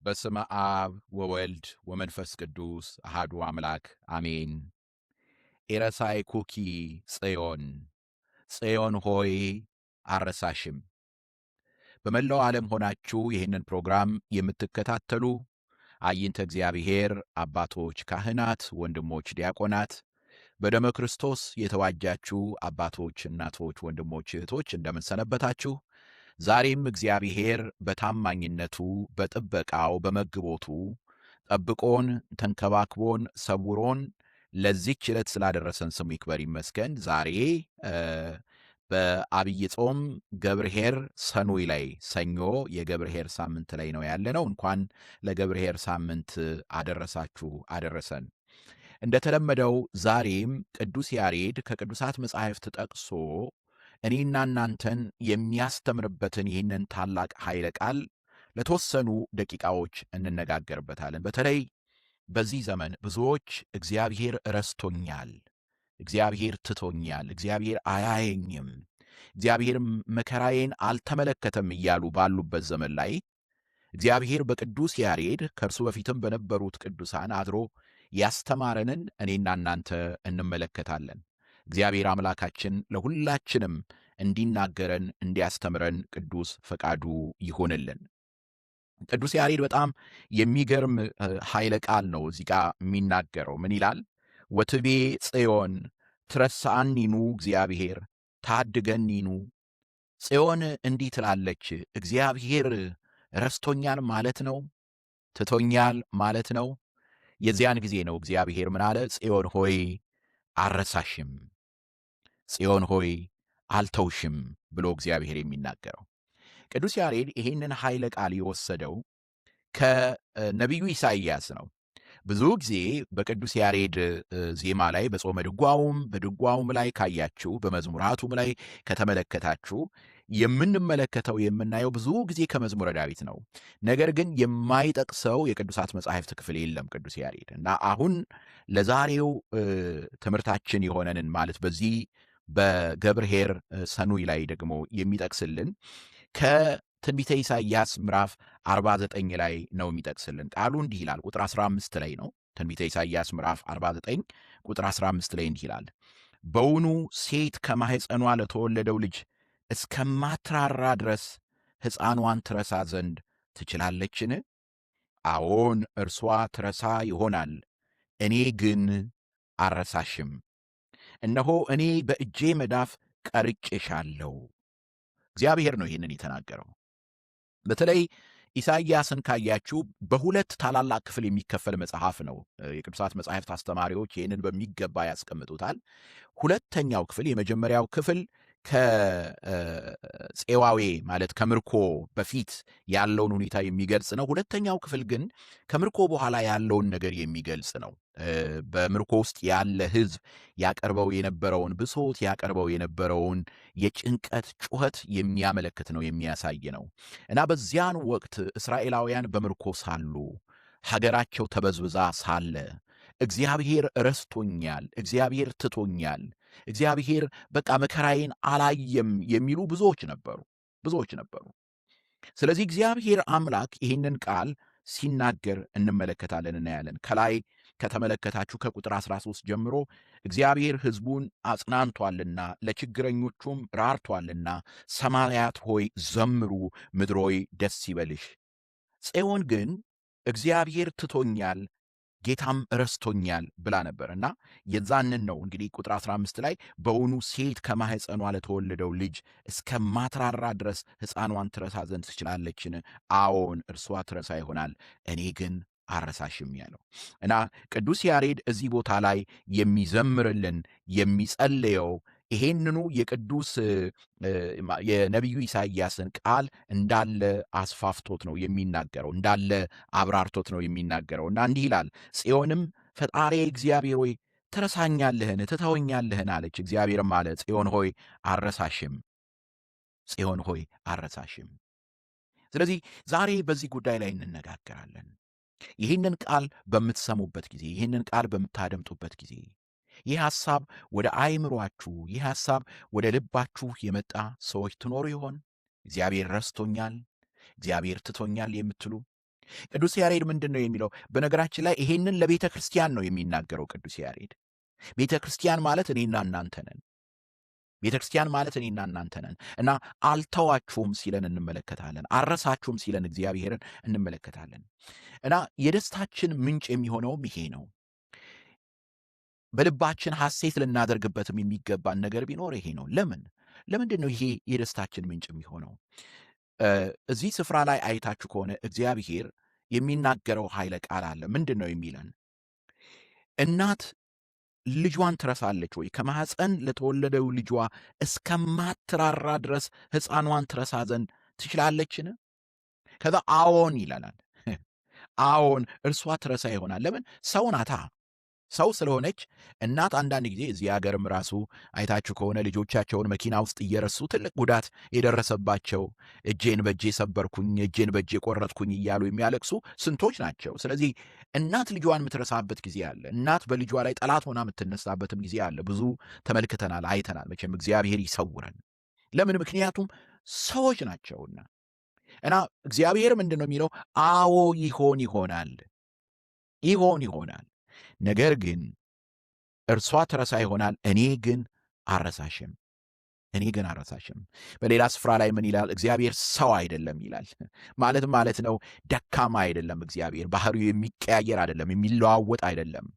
በስመ አብ ወወልድ ወመንፈስ ቅዱስ አሐዱ አምላክ አሜን። ኤረሳይኩኪ ጽዮን ጽዮን ሆይ አልረሳሽም። በመላው ዓለም ሆናችሁ ይህንን ፕሮግራም የምትከታተሉ አይንተ እግዚአብሔር አባቶች ካህናት፣ ወንድሞች ዲያቆናት፣ በደመ ክርስቶስ የተዋጃችሁ አባቶች፣ እናቶች፣ ወንድሞች፣ እህቶች እንደምን ሰነበታችሁ? ዛሬም እግዚአብሔር በታማኝነቱ በጥበቃው በመግቦቱ ጠብቆን ተንከባክቦን ሰውሮን ለዚህች ዕለት ስላደረሰን ስሙ ይክበር ይመስገን። ዛሬ በአብይ ጾም ገብርኄር ሰኑይ ላይ ሰኞ የገብርኄር ሳምንት ላይ ነው ያለነው። እንኳን ለገብርኄር ሳምንት አደረሳችሁ አደረሰን። እንደተለመደው ዛሬም ቅዱስ ያሬድ ከቅዱሳት መጻሕፍት ጠቅሶ እኔና እናንተን የሚያስተምርበትን ይህንን ታላቅ ኃይለ ቃል ለተወሰኑ ደቂቃዎች እንነጋገርበታለን። በተለይ በዚህ ዘመን ብዙዎች እግዚአብሔር ረስቶኛል፣ እግዚአብሔር ትቶኛል፣ እግዚአብሔር አያየኝም፣ እግዚአብሔር መከራዬን አልተመለከተም እያሉ ባሉበት ዘመን ላይ እግዚአብሔር በቅዱስ ያሬድ ከእርሱ በፊትም በነበሩት ቅዱሳን አድሮ ያስተማረንን እኔና እናንተ እንመለከታለን። እግዚአብሔር አምላካችን ለሁላችንም እንዲናገረን እንዲያስተምረን ቅዱስ ፈቃዱ ይሆንልን። ቅዱስ ያሬድ በጣም የሚገርም ኃይለ ቃል ነው እዚህ ጋር የሚናገረው። ምን ይላል? ወትቤ ጽዮን ትረሳኒኑ እግዚአብሔር ታድገኒኑ። ጽዮን እንዲህ ትላለች፣ እግዚአብሔር ረስቶኛል ማለት ነው፣ ትቶኛል ማለት ነው። የዚያን ጊዜ ነው እግዚአብሔር ምን አለ? ጽዮን ሆይ አልረሳሽም፣ ጽዮን ሆይ አልተውሽም ብሎ እግዚአብሔር የሚናገረው። ቅዱስ ያሬድ ይሄንን ኃይለ ቃል የወሰደው ከነቢዩ ኢሳይያስ ነው። ብዙ ጊዜ በቅዱስ ያሬድ ዜማ ላይ በጾመ ድጓውም በድጓውም ላይ ካያችሁ በመዝሙራቱም ላይ ከተመለከታችሁ የምንመለከተው የምናየው ብዙ ጊዜ ከመዝሙረ ዳዊት ነው። ነገር ግን የማይጠቅሰው የቅዱሳት መጻሕፍት ክፍል የለም ቅዱስ ያሬድ እና አሁን ለዛሬው ትምህርታችን የሆነንን ማለት በዚህ በገብርኄር ሰኑይ ላይ ደግሞ የሚጠቅስልን ከትንቢተ ኢሳይያስ ምዕራፍ 49 ላይ ነው የሚጠቅስልን። ቃሉ እንዲህ ይላል፣ ቁጥር 15 ላይ ነው። ትንቢተ ኢሳይያስ ምዕራፍ 49 ቁጥር 15 ላይ እንዲህ ይላል፣ በውኑ ሴት ከማኅፀኗ ለተወለደው ልጅ እስከማትራራ ድረስ ሕፃኗን ትረሳ ዘንድ ትችላለችን? አዎን እርሷ ትረሳ ይሆናል፣ እኔ ግን አልረሳሽም። እነሆ እኔ በእጄ መዳፍ ቀርጬሻለሁ። እግዚአብሔር ነው ይህንን የተናገረው። በተለይ ኢሳይያስን ካያችሁ በሁለት ታላላቅ ክፍል የሚከፈል መጽሐፍ ነው። የቅዱሳት መጻሕፍት አስተማሪዎች ይህንን በሚገባ ያስቀምጡታል። ሁለተኛው ክፍል፣ የመጀመሪያው ክፍል ከፄዋዌ ማለት ከምርኮ በፊት ያለውን ሁኔታ የሚገልጽ ነው። ሁለተኛው ክፍል ግን ከምርኮ በኋላ ያለውን ነገር የሚገልጽ ነው። በምርኮ ውስጥ ያለ ሕዝብ ያቀርበው የነበረውን ብሶት፣ ያቀርበው የነበረውን የጭንቀት ጩኸት የሚያመለክት ነው፣ የሚያሳይ ነው እና በዚያን ወቅት እስራኤላውያን በምርኮ ሳሉ ሀገራቸው ተበዝብዛ ሳለ እግዚአብሔር ረስቶኛል፣ እግዚአብሔር ትቶኛል፣ እግዚአብሔር በቃ መከራዬን አላየም የሚሉ ብዙዎች ነበሩ። ስለዚህ እግዚአብሔር አምላክ ይህንን ቃል ሲናገር እንመለከታለን፣ እናያለን። ከላይ ከተመለከታችሁ ከቁጥር 13 ጀምሮ እግዚአብሔር ሕዝቡን አጽናንቷልና ለችግረኞቹም ራርቷልና፣ ሰማያት ሆይ ዘምሩ፣ ምድር ሆይ ደስ ይበልሽ። ጽዮን ግን እግዚአብሔር ትቶኛል ጌታም ረስቶኛል ብላ ነበር እና የዛንን ነው እንግዲህ ቁጥር 15 ላይ በውኑ ሴት ከማኅፀኗ ለተወለደው ልጅ እስከማትራራ ድረስ ሕፃኗን ትረሳ ዘንድ ትችላለችን? አዎን እርሷ ትረሳ ይሆናል፣ እኔ ግን አልረሳሽም ያለው እና ቅዱስ ያሬድ እዚህ ቦታ ላይ የሚዘምርልን የሚጸልየው ይሄንኑ የቅዱስ የነቢዩ ኢሳይያስን ቃል እንዳለ አስፋፍቶት ነው የሚናገረው፣ እንዳለ አብራርቶት ነው የሚናገረው እና እንዲህ ይላል፣ ጽዮንም ፈጣሪ እግዚአብሔር ሆይ ትረሳኛለህን? ትተወኛለህን? አለች። እግዚአብሔርም አለ፣ ጽዮን ሆይ አልረሳሽም፣ ጽዮን ሆይ አልረሳሽም። ስለዚህ ዛሬ በዚህ ጉዳይ ላይ እንነጋገራለን። ይህንን ቃል በምትሰሙበት ጊዜ፣ ይህንን ቃል በምታደምጡበት ጊዜ ይህ ሐሳብ ወደ አእምሮአችሁ፣ ይህ ሐሳብ ወደ ልባችሁ የመጣ ሰዎች ትኖሩ ይሆን? እግዚአብሔር ረስቶኛል፣ እግዚአብሔር ትቶኛል የምትሉ ቅዱስ ያሬድ ምንድን ነው የሚለው? በነገራችን ላይ ይሄንን ለቤተ ክርስቲያን ነው የሚናገረው ቅዱስ ያሬድ። ቤተ ክርስቲያን ማለት እኔና እናንተ ነን። ቤተ ክርስቲያን ማለት እኔና እናንተ ነን እና አልተዋችሁም ሲለን እንመለከታለን። አረሳችሁም ሲለን እግዚአብሔርን እንመለከታለን። እና የደስታችን ምንጭ የሚሆነውም ይሄ ነው። በልባችን ሐሴት ልናደርግበትም የሚገባን ነገር ቢኖር ይሄ ነው። ለምንድን ነው ይሄ የደስታችን ምንጭ የሚሆነው? እዚህ ስፍራ ላይ አይታችሁ ከሆነ እግዚአብሔር የሚናገረው ኃይለ ቃል አለ። ምንድን ነው የሚለን? እናት ልጇን ትረሳለች ወይ? ከማኅፀን ለተወለደው ልጇ እስከማትራራ ድረስ ሕፃኗን ትረሳ ዘንድ ትችላለችን? ከዛ አዎን ይለናል። አዎን እርሷ ትረሳ ይሆናል። ለምን? ሰው ናታ። ሰው ስለሆነች እናት አንዳንድ ጊዜ እዚህ ሀገርም ራሱ አይታችሁ ከሆነ ልጆቻቸውን መኪና ውስጥ እየረሱ ትልቅ ጉዳት የደረሰባቸው እጄን በእጄ ሰበርኩኝ፣ እጄን በእጄ ቆረጥኩኝ እያሉ የሚያለቅሱ ስንቶች ናቸው። ስለዚህ እናት ልጇን የምትረሳበት ጊዜ አለ። እናት በልጇ ላይ ጠላት ሆና የምትነሳበትም ጊዜ አለ። ብዙ ተመልክተናል፣ አይተናል። መቼም እግዚአብሔር ይሰውረን። ለምን? ምክንያቱም ሰዎች ናቸውና። እና እግዚአብሔር ምንድን ነው የሚለው? አዎ ይሆናል። ነገር ግን እርሷ ትረሳ ይሆናል፣ እኔ ግን አረሳሽም። በሌላ ስፍራ ላይ ምን ይላል? እግዚአብሔር ሰው አይደለም ይላል። ማለት ነው ደካማ አይደለም። እግዚአብሔር ባህሪው የሚቀያየር አይደለም፣ የሚለዋወጥ አይደለም።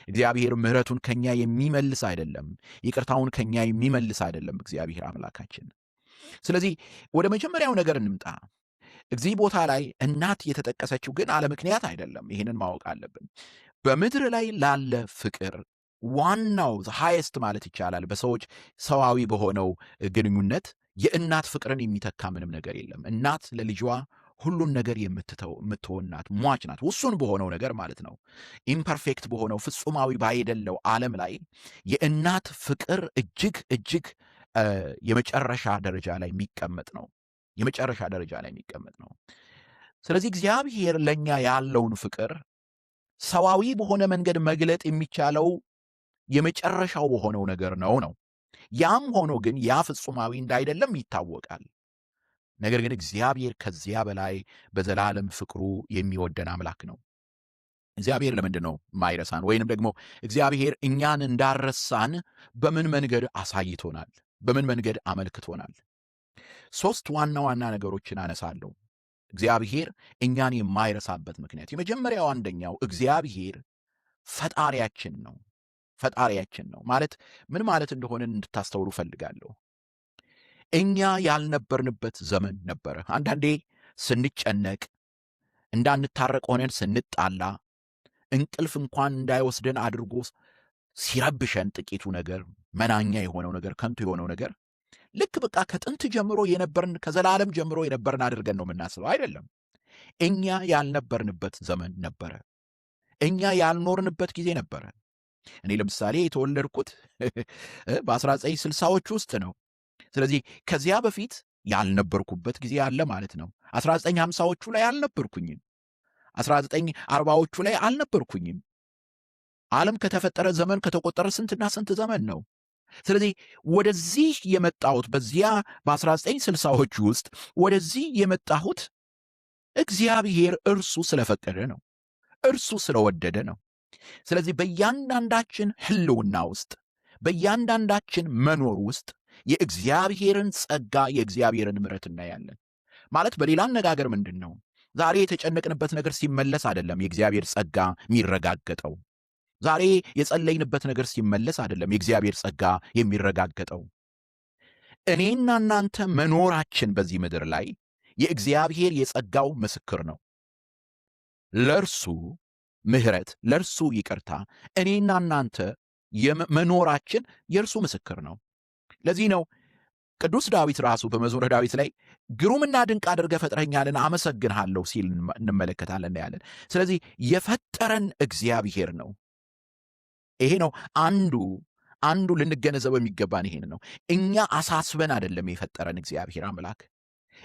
እግዚአብሔር ምሕረቱን ከኛ የሚመልስ አይደለም፣ ይቅርታውን ከኛ የሚመልስ አይደለም እግዚአብሔር አምላካችን። ስለዚህ ወደ መጀመሪያው ነገር እንምጣ። እዚህ ቦታ ላይ እናት የተጠቀሰችው ግን አለ ምክንያት አይደለም። ይህንን ማወቅ አለብን። በምድር ላይ ላለ ፍቅር ዋናው ሃይስት ማለት ይቻላል በሰዎች ሰዋዊ በሆነው ግንኙነት የእናት ፍቅርን የሚተካ ምንም ነገር የለም። እናት ለልጇ ሁሉን ነገር የምትሆን ናት፣ ሟች ናት። ውሱን በሆነው ነገር ማለት ነው። ኢምፐርፌክት በሆነው ፍጹማዊ ባይደለው ዓለም ላይ የእናት ፍቅር እጅግ የመጨረሻ ደረጃ ላይ የሚቀመጥ ነው። ስለዚህ እግዚአብሔር ለእኛ ያለውን ፍቅር ሰዋዊ በሆነ መንገድ መግለጥ የሚቻለው የመጨረሻው በሆነው ነገር ነው። ያም ሆኖ ግን ያ ፍጹማዊ እንዳይደለም ይታወቃል። ነገር ግን እግዚአብሔር ከዚያ በላይ በዘላለም ፍቅሩ የሚወደን አምላክ ነው። እግዚአብሔር ለምንድን ነው ማይረሳን? ወይንም ደግሞ እግዚአብሔር እኛን እንዳረሳን በምን መንገድ አሳይቶናል? በምን መንገድ አመልክቶናል? 3 ዋና ነገሮችን አነሳለሁ። እግዚአብሔር እኛን የማይረሳበት ምክንያት የመጀመሪያው አንደኛው እግዚአብሔር ፈጣሪያችን ነው ማለት ምን ማለት እንደሆነ እንድታስተውሉ ፈልጋለሁ። እኛ ያልነበርንበት ዘመን ነበረ። አንዳንዴ ስንጨነቅ፣ እንዳንታረቅ ሆነን ስንጣላ፣ እንቅልፍ እንኳን እንዳይወስደን አድርጎ ሲረብሸን ጥቂቱ ነገር፣ መናኛ የሆነው ነገር፣ ከንቱ የሆነው ነገር ልክ በቃ ከጥንት ጀምሮ የነበርን ከዘላለም ጀምሮ የነበርን አድርገን ነው የምናስበው። አይደለም። እኛ ያልነበርንበት ዘመን ነበረ። እኛ ያልኖርንበት ጊዜ ነበረ። እኔ ለምሳሌ የተወለድኩት በ1960ዎቹ ውስጥ ነው። ስለዚህ ከዚያ በፊት ያልነበርኩበት ጊዜ አለ ማለት ነው። 1950ዎቹ ላይ አልነበርኩኝም። 1940ዎቹ ላይ አልነበርኩኝም። ዓለም ከተፈጠረ ዘመን ከተቆጠረ ስንትና ስንት ዘመን ነው። ስለዚህ ወደዚህ የመጣሁት በዚያ በ1960ዎቹ ውስጥ ወደዚህ የመጣሁት እግዚአብሔር እርሱ ስለፈቀደ ነው፣ እርሱ ስለወደደ ነው። ስለዚህ በእያንዳንዳችን ሕልውና ውስጥ በእያንዳንዳችን መኖር ውስጥ የእግዚአብሔርን ጸጋ የእግዚአብሔርን ምሕረት እናያለን። ማለት በሌላ አነጋገር ምንድን ነው? ዛሬ የተጨነቅንበት ነገር ሲመለስ አይደለም የእግዚአብሔር ጸጋ የሚረጋገጠው። ዛሬ የጸለይንበት ነገር ሲመለስ አይደለም የእግዚአብሔር ጸጋ የሚረጋገጠው። እኔና እናንተ መኖራችን በዚህ ምድር ላይ የእግዚአብሔር የጸጋው ምስክር ነው። ለእርሱ ምሕረት፣ ለእርሱ ይቅርታ እኔና እናንተ መኖራችን የእርሱ ምስክር ነው። ለዚህ ነው ቅዱስ ዳዊት ራሱ በመዝሙረ ዳዊት ላይ ግሩምና ድንቅ አድርገህ ፈጥረኛልን አመሰግንሃለሁ ሲል እንመለከታለን ያለን። ስለዚህ የፈጠረን እግዚአብሔር ነው። ይሄ ነው አንዱ ልንገነዘበው የሚገባን ይሄን ነው። እኛ አሳስበን አይደለም የፈጠረን እግዚአብሔር አምላክ።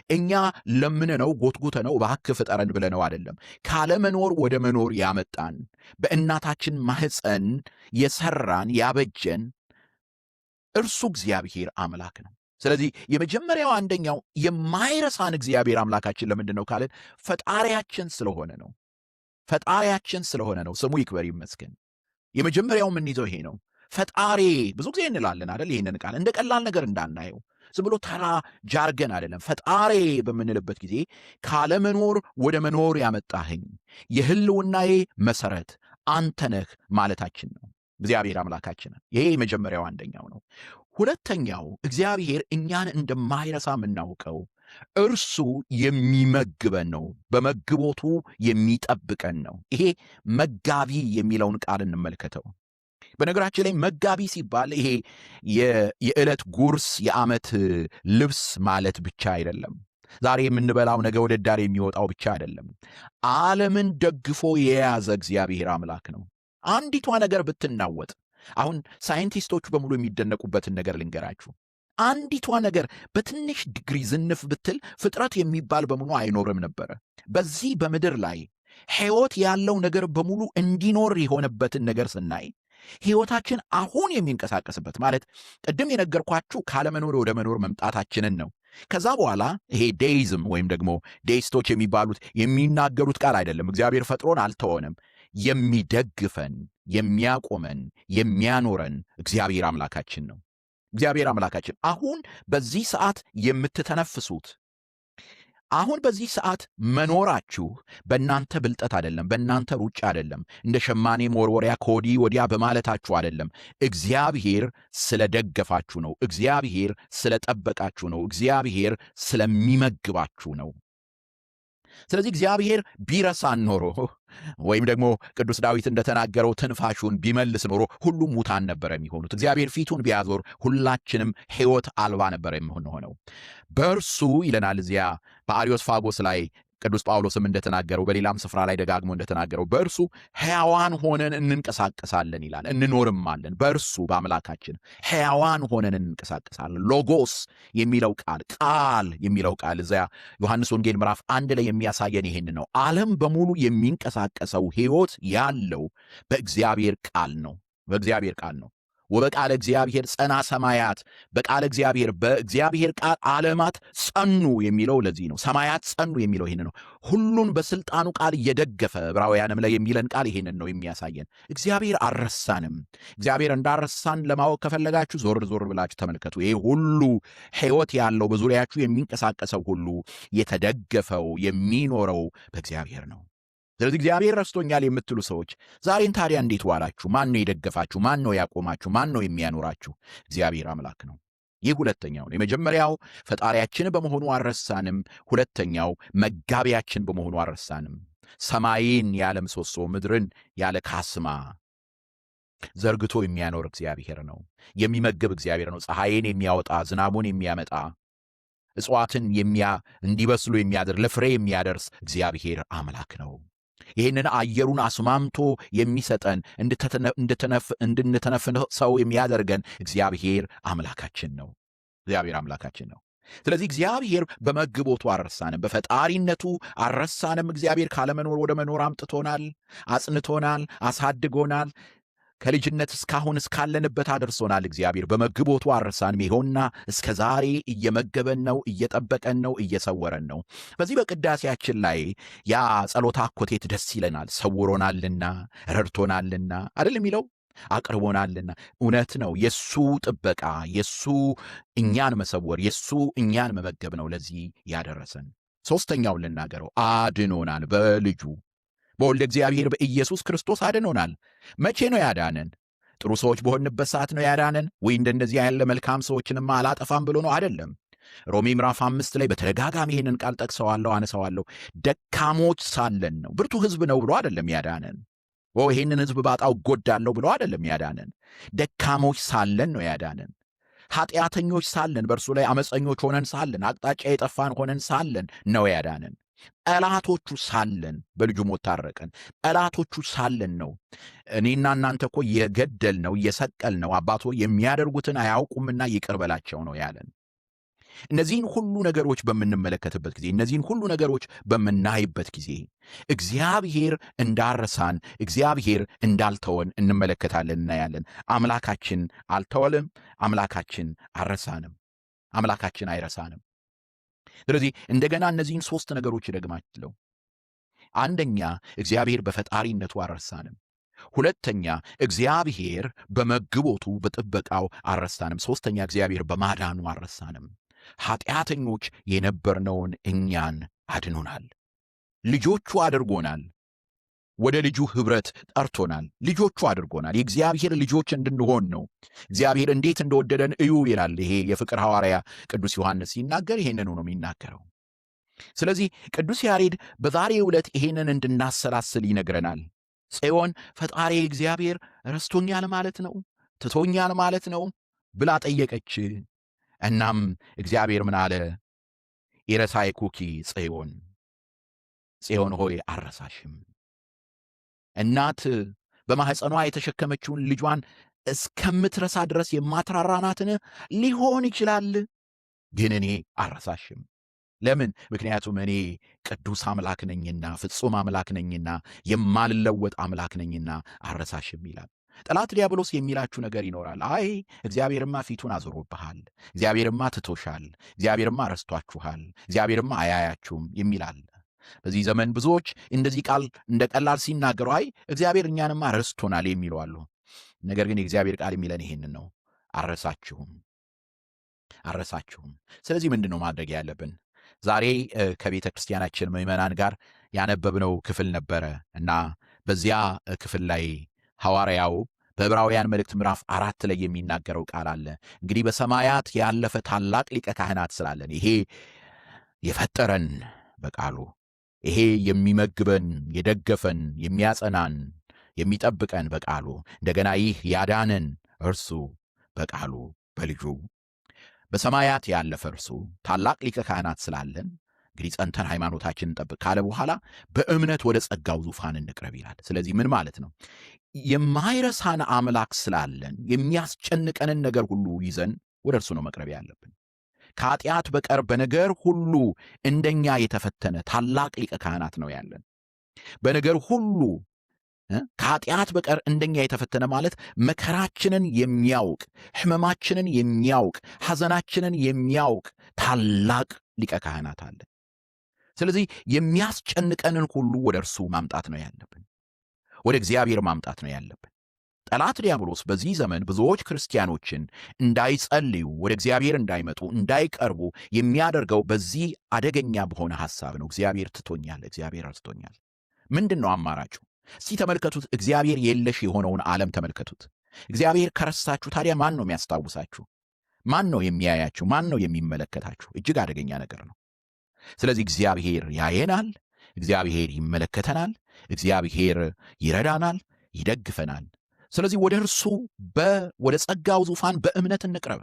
እኛ ለምነነው ጎትጉተነው እባክህ ፍጠረን ብለነው አይደለም። ካለመኖር ወደ መኖር ያመጣን በእናታችን ማህፀን የሰራን ያበጀን እርሱ እግዚአብሔር አምላክ ነው። ስለዚህ የመጀመሪያው አንደኛው የማይረሳን እግዚአብሔር አምላካችን ለምንድን ነው ካልን ፈጣሪያችን ስለሆነ ነው። ፈጣሪያችን ስለሆነ ነው። ስሙ ይክበር ይመስገን። የመጀመሪያው የምንይዘው ይሄ ነው። ፈጣሪ ብዙ ጊዜ እንላለን አይደል? ይህንን ቃል እንደ ቀላል ነገር እንዳናየው፣ ዝም ብሎ ተራ ጃርገን አይደለም። ፈጣሪ በምንልበት ጊዜ ካለመኖር ወደ መኖር ያመጣኸኝ የህልውናዬ መሰረት አንተ ነህ ማለታችን ነው። እግዚአብሔር አምላካችን ይሄ የመጀመሪያው አንደኛው ነው። ሁለተኛው እግዚአብሔር እኛን እንደማይረሳ የምናውቀው እርሱ የሚመግበን ነው፣ በመግቦቱ የሚጠብቀን ነው። ይሄ መጋቢ የሚለውን ቃል እንመልከተው። በነገራችን ላይ መጋቢ ሲባል ይሄ የዕለት ጉርስ የዓመት ልብስ ማለት ብቻ አይደለም። ዛሬ የምንበላው ነገ ወደ ዳር የሚወጣው ብቻ አይደለም። ዓለምን ደግፎ የያዘ እግዚአብሔር አምላክ ነው። አንዲቷ ነገር ብትናወጥ፣ አሁን ሳይንቲስቶቹ በሙሉ የሚደነቁበትን ነገር ልንገራችሁ። አንዲቷ ነገር በትንሽ ዲግሪ ዝንፍ ብትል ፍጥረት የሚባል በሙሉ አይኖርም ነበረ። በዚህ በምድር ላይ ሕይወት ያለው ነገር በሙሉ እንዲኖር የሆነበትን ነገር ስናይ ሕይወታችን አሁን የሚንቀሳቀስበት ማለት ቅድም የነገርኳችሁ ካለመኖር ወደ መኖር መምጣታችንን ነው። ከዛ በኋላ ይሄ ዴይዝም ወይም ደግሞ ዴይስቶች የሚባሉት የሚናገሩት ቃል አይደለም። እግዚአብሔር ፈጥሮን አልተወንም። የሚደግፈን፣ የሚያቆመን፣ የሚያኖረን እግዚአብሔር አምላካችን ነው። እግዚአብሔር አምላካችን አሁን በዚህ ሰዓት የምትተነፍሱት፣ አሁን በዚህ ሰዓት መኖራችሁ በእናንተ ብልጠት አይደለም፣ በእናንተ ሩጫ አይደለም፣ እንደ ሸማኔ መወርወሪያ ከወዲህ ወዲያ በማለታችሁ አይደለም። እግዚአብሔር ስለደገፋችሁ ነው። እግዚአብሔር ስለጠበቃችሁ ነው። እግዚአብሔር ስለሚመግባችሁ ነው። ስለዚህ እግዚአብሔር ቢረሳን ኖሮ ወይም ደግሞ ቅዱስ ዳዊት እንደተናገረው ትንፋሹን ቢመልስ ኖሮ ሁሉም ሙታን ነበር የሚሆኑት። እግዚአብሔር ፊቱን ቢያዞር ሁላችንም ሕይወት አልባ ነበር የምንሆነው። በእርሱ ይለናል እዚያ በአርዮስፋጎስ ላይ ቅዱስ ጳውሎስም እንደተናገረው በሌላም ስፍራ ላይ ደጋግሞ እንደተናገረው በእርሱ ሕያዋን ሆነን እንንቀሳቀሳለን ይላል። እንኖርም አለን። በእርሱ በአምላካችን ሕያዋን ሆነን እንንቀሳቀሳለን። ሎጎስ የሚለው ቃል የሚለው ቃል እዚያ ዮሐንስ ወንጌል ምዕራፍ 1 ላይ የሚያሳየን ይሄን ነው። ዓለም በሙሉ የሚንቀሳቀሰው ሕይወት ያለው በእግዚአብሔር ቃል ነው። በእግዚአብሔር ቃል ነው። ወበቃለ እግዚአብሔር ጸና ሰማያት፣ በቃለ እግዚአብሔር በእግዚአብሔር ቃል ዓለማት ጸኑ የሚለው ለዚህ ነው። ሰማያት ጸኑ የሚለው ይሄን ነው። ሁሉን በስልጣኑ ቃል እየደገፈ ዕብራውያንም ላይ የሚለን ቃል ይሄንን ነው የሚያሳየን። እግዚአብሔር አልረሳንም። እግዚአብሔር እንዳረሳን ለማወቅ ከፈለጋችሁ ዞር ዞር ብላችሁ ተመልከቱ። ይሄ ሁሉ ሕይወት ያለው በዙሪያችሁ የሚንቀሳቀሰው ሁሉ የተደገፈው የሚኖረው በእግዚአብሔር ነው። ስለዚህ እግዚአብሔር ረስቶኛል የምትሉ ሰዎች ዛሬን ታዲያ እንዴት ዋላችሁ? ማን ነው የደገፋችሁ? ማን ነው ያቆማችሁ? ማን ነው የሚያኖራችሁ? እግዚአብሔር አምላክ ነው። ይህ ሁለተኛው ነው። የመጀመሪያው ፈጣሪያችን በመሆኑ አልረሳንም። ሁለተኛው መጋቢያችን በመሆኑ አልረሳንም። ሰማይን ያለ ምሰሶ ምድርን ያለ ካስማ ዘርግቶ የሚያኖር እግዚአብሔር ነው። የሚመግብ እግዚአብሔር ነው። ፀሐይን የሚያወጣ ዝናቡን የሚያመጣ እጽዋትን እንዲበስሉ የሚያደርግ ለፍሬ የሚያደርስ እግዚአብሔር አምላክ ነው። ይህንን አየሩን አስማምቶ የሚሰጠን እንድንተነፍስ ሰው የሚያደርገን እግዚአብሔር አምላካችን ነው። እግዚአብሔር አምላካችን ነው። ስለዚህ እግዚአብሔር በመግቦቱ አልረሳንም፣ በፈጣሪነቱ አልረሳንም። እግዚአብሔር ካለመኖር ወደ መኖር አምጥቶናል፣ አጽንቶናል፣ አሳድጎናል። ከልጅነት እስካሁን እስካለንበት አድርሶናል። እግዚአብሔር በመግቦቱ አልረሳንም። ይኸውና እስከ ዛሬ እየመገበን ነው፣ እየጠበቀን ነው፣ እየሰወረን ነው። በዚህ በቅዳሴያችን ላይ ያ ጸሎተ አኮቴት ደስ ይለናል። ሰውሮናልና፣ ረድቶናልና አይደል የሚለው አቅርቦናልና። እውነት ነው። የሱ ጥበቃ፣ የሱ እኛን መሰወር፣ የሱ እኛን መመገብ ነው ለዚህ ያደረሰን። ሦስተኛውን ልናገረው፣ አድኖናል በልጁ በወልደ እግዚአብሔር በኢየሱስ ክርስቶስ አድኖናል። መቼ ነው ያዳነን? ጥሩ ሰዎች በሆንበት ሰዓት ነው ያዳነን ወይ እንደነዚህ ያለ መልካም ሰዎችንማ አላጠፋም ብሎ ነው? አይደለም። ሮሜ ምዕራፍ 5 ላይ በተደጋጋሚ ይህንን ቃል ጠቅሰዋለሁ፣ አነሳዋለሁ። ደካሞች ሳለን ነው። ብርቱ ሕዝብ ነው ብሎ አይደለም ያዳነን። ይህንን ሕዝብ ባጣው ጎዳለሁ ብሎ አይደለም ያዳነን። ደካሞች ሳለን ነው ያዳነን። ኃጢአተኞች ሳለን፣ በእርሱ ላይ አመፀኞች ሆነን ሳለን፣ አቅጣጫ የጠፋን ሆነን ሳለን ነው ያዳነን። ጠላቶቹ ሳለን በልጁ ሞት ታረቀን። ጠላቶቹ ሳለን ነው። እኔና እናንተ እኮ የገደል ነው የሰቀል ነው አባቶ የሚያደርጉትን አያውቁምና ይቅር በላቸው ነው ያለን። እነዚህን ሁሉ ነገሮች በምንመለከትበት ጊዜ፣ እነዚህን ሁሉ ነገሮች በምናይበት ጊዜ እግዚአብሔር እንዳረሳን፣ እግዚአብሔር እንዳልተወን እንመለከታለን፣ እናያለን። አምላካችን አልተወልም፣ አምላካችን አልረሳንም። አምላካችን አይረሳንም። ስለዚህ እንደገና እነዚህን 3 ነገሮች ደግማለሁ። አንደኛ እግዚአብሔር በፈጣሪነቱ አልረሳንም። ሁለተኛ እግዚአብሔር በመግቦቱ በጥበቃው አልረሳንም። ሦስተኛ እግዚአብሔር በማዳኑ አልረሳንም። ኃጢአተኞች የነበርነውን እኛን አድኖናል። ልጆቹ አድርጎናል። ወደ ልጁ ኅብረት ጠርቶናል። ልጆቹ አድርጎናል። የእግዚአብሔር ልጆች እንድንሆን ነው። እግዚአብሔር እንዴት እንደወደደን እዩ ይላል ይሄ የፍቅር ሐዋርያ ቅዱስ ዮሐንስ ሲናገር ይሄንኑ ነው የሚናገረው። ስለዚህ ቅዱስ ያሬድ በዛሬው ዕለት ይሄንን እንድናሰላስል ይነግረናል። ጽዮን ፈጣሪ እግዚአብሔር ረስቶኛል ማለት ነው፣ ትቶኛል ማለት ነው ብላ ጠየቀች። እናም እግዚአብሔር ምን አለ? ኢረሳይኩኪ ጽዮን፣ ጽዮን ሆይ አልረሳሽም። እናት በማኅፀኗ የተሸከመችውን ልጇን እስከምትረሳ ድረስ የማትራራ ናትን? ሊሆን ይችላል፣ ግን እኔ አልረሳሽም። ለምን? ምክንያቱም እኔ ቅዱስ አምላክ ነኝና፣ ፍጹም አምላክ ነኝና፣ የማልለወጥ አምላክ ነኝና አልረሳሽም ይላል። ጠላት ዲያብሎስ የሚላችሁ ነገር ይኖራል። አይ እግዚአብሔርማ ፊቱን አዞሮብሃል፣ እግዚአብሔርማ ትቶሻል፣ እግዚአብሔርማ ረስቷችኋል፣ እግዚአብሔርማ አያያችሁም የሚላል። በዚህ ዘመን ብዙዎች እንደዚህ ቃል እንደ ቀላል ሲናገሩ አይ እግዚአብሔር እኛንማ ረስቶናል የሚሉ አሉ። ነገር ግን የእግዚአብሔር ቃል የሚለን ይሄንን ነው፣ አልረሳችሁም። ስለዚህ ምንድን ነው ማድረግ ያለብን? ዛሬ ከቤተ ክርስቲያናችን ምዕመናን ጋር ያነበብነው ክፍል ነበረ እና በዚያ ክፍል ላይ ሐዋርያው በዕብራውያን መልእክት ምዕራፍ 4 ላይ የሚናገረው ቃል አለ። እንግዲህ በሰማያት ያለፈ ታላቅ ሊቀ ካህናት ስላለን፣ ይሄ የፈጠረን በቃሉ፣ ይሄ የሚመግበን፣ የደገፈን፣ የሚያጸናን፣ የሚጠብቀን በቃሉ፣ እንደገና ይህ ያዳነን እርሱ በቃሉ በልጁ በሰማያት ያለፈ እርሱ ታላቅ ሊቀ ካህናት ስላለን እንግዲህ ጸንተን ሃይማኖታችንን እንጠብቅ ካለ በኋላ በእምነት ወደ ጸጋው ዙፋን እንቅረብ ይላል። ስለዚህ ምን ማለት ነው? የማይረሳን አምላክ ስላለን የሚያስጨንቀንን ነገር ሁሉ ይዘን ወደ እርሱ ነው መቅረብ ያለብን። ከኃጢአት በቀር በነገር ሁሉ እንደኛ የተፈተነ ታላቅ ሊቀ ካህናት ነው ያለን። በነገር ሁሉ ከኃጢአት በቀር እንደኛ የተፈተነ ማለት መከራችንን የሚያውቅ፣ ሕመማችንን የሚያውቅ፣ ሐዘናችንን የሚያውቅ ታላቅ ሊቀ ካህናት አለ። ስለዚህ የሚያስጨንቀንን ሁሉ ወደ እርሱ ማምጣት ነው ያለብን፣ ወደ እግዚአብሔር ማምጣት ነው ያለብን። ጠላት ዲያብሎስ በዚህ ዘመን ብዙዎች ክርስቲያኖችን እንዳይጸልዩ፣ ወደ እግዚአብሔር እንዳይመጡ፣ እንዳይቀርቡ የሚያደርገው በዚህ አደገኛ በሆነ ሐሳብ ነው። እግዚአብሔር ትቶኛል፣ እግዚአብሔር ረስቶኛል። ምንድን ነው አማራጩ? እስቲ ተመልከቱት። እግዚአብሔር የለሽ የሆነውን ዓለም ተመልከቱት። እግዚአብሔር ከረሳችሁ ታዲያ ማን ነው የሚያስታውሳችሁ? ማን ነው የሚያያችሁ? ማን ነው የሚመለከታችሁ? እጅግ አደገኛ ነገር ነው። ስለዚህ እግዚአብሔር ያየናል፣ እግዚአብሔር ይመለከተናል፣ እግዚአብሔር ይረዳናል፣ ይደግፈናል። ስለዚህ ወደ እርሱ ወደ ጸጋው ዙፋን በእምነት እንቅረብ።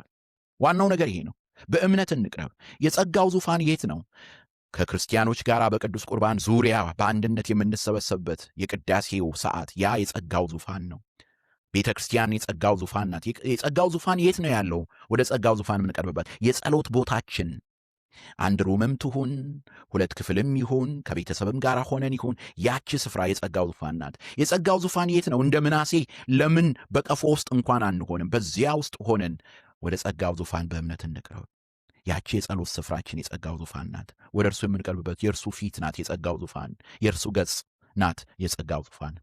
ዋናው ነገር ይሄ ነው። በእምነት እንቅረብ። የጸጋው ዙፋን የት ነው? ከክርስቲያኖች ጋር በቅዱስ ቁርባን ዙሪያ በአንድነት የምንሰበሰብበት የቅዳሴው ሰዓት፣ ያ የጸጋው ዙፋን ነው። ቤተ ክርስቲያን የጸጋው ዙፋን ናት። የጸጋው ዙፋን የት ነው ያለው? ወደ ጸጋው ዙፋን የምንቀርብበት የጸሎት ቦታችን፣ አንድ ሩምም ትሁን 2 ክፍልም ይሁን ከቤተሰብም ጋር ሆነን ይሁን፣ ያቺ ስፍራ የጸጋው ዙፋን ናት። የጸጋው ዙፋን የት ነው? እንደ ምናሴ ለምን በቀፎ ውስጥ እንኳን አንሆንም? በዚያ ውስጥ ሆነን ወደ ጸጋው ዙፋን በእምነት እንቅረብ። ያቺ የጸሎት ስፍራችን የጸጋው ዙፋን ናት። ወደ እርሱ የምንቀርብበት የእርሱ ፊት ናት የጸጋው ዙፋን፣ የእርሱ ገጽ ናት የጸጋው ዙፋን።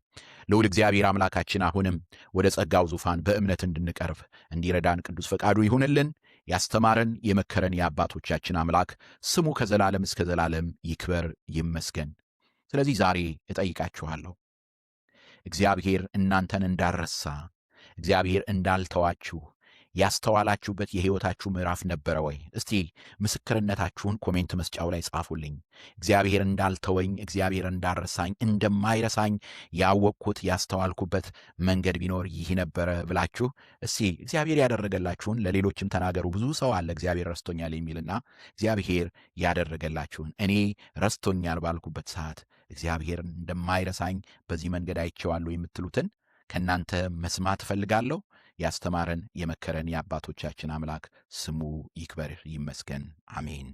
ልዑል እግዚአብሔር አምላካችን አሁንም ወደ ጸጋው ዙፋን በእምነት እንድንቀርብ እንዲረዳን ቅዱስ ፈቃዱ ይሁንልን። ያስተማረን የመከረን የአባቶቻችን አምላክ ስሙ ከዘላለም እስከ ዘላለም ይክበር ይመስገን። ስለዚህ ዛሬ እጠይቃችኋለሁ፣ እግዚአብሔር እናንተን እንዳልረሳ፣ እግዚአብሔር እንዳልተዋችሁ ያስተዋላችሁበት የሕይወታችሁ ምዕራፍ ነበረ ወይ? እስቲ ምስክርነታችሁን ኮሜንት መስጫው ላይ ጻፉልኝ። እግዚአብሔር እንዳልተወኝ፣ እግዚአብሔር እንዳልረሳኝ፣ እንደማይረሳኝ ያወቅኩት ያስተዋልኩበት መንገድ ቢኖር ይህ ነበረ ብላችሁ እስቲ እግዚአብሔር ያደረገላችሁን ለሌሎችም ተናገሩ። ብዙ ሰው አለ እግዚአብሔር ረስቶኛል የሚልና እግዚአብሔር ያደረገላችሁን፣ እኔ ረስቶኛል ባልኩበት ሰዓት እግዚአብሔር እንደማይረሳኝ በዚህ መንገድ አይቼዋለሁ የምትሉትን ከእናንተ መስማት እፈልጋለሁ። ያስተማረን የመከረን የአባቶቻችን አምላክ ስሙ ይክበር ይመስገን። አሜን።